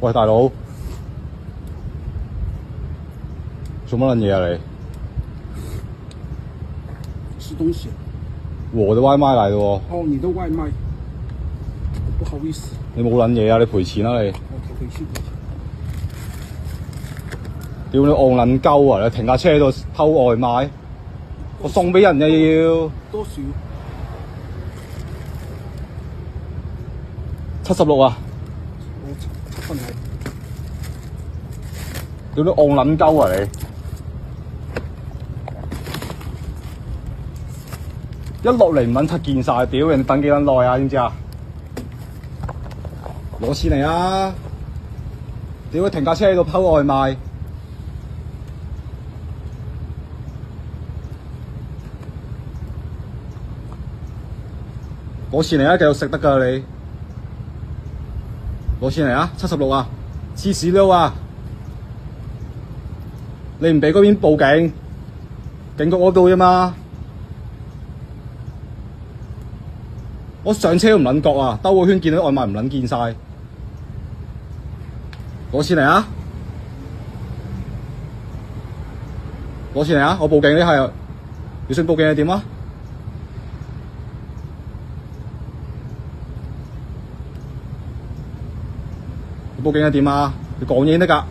喂，大佬，做乜撚嘢啊你？吃东西。我的外賣嚟嘅喎。哦，你的外賣，不好意思。你冇撚嘢啊！你賠錢啦你！回去。屌你戇撚鳩啊！你停架車喺度偷外賣，我送俾人嘅要。多少76啊！我分係屌你戇撚鳩啊你！一落嚟唔撚柒見晒，屌人等幾撚耐啊？知唔知啊？攞錢嚟啊！屌你停架車喺度偷外賣，攞錢嚟啊！繼續食得㗎你，攞錢嚟啊！76啊！黐屎佬啊！你唔俾嗰邊報警，警局嗰度啫嘛。我上車都唔撚覺啊，兜個圈見到外賣唔撚見晒，攞錢嚟啊！攞錢嚟啊！我報警呢係，你想報警係點啊？你報警係點啊？你講嘢得㗎。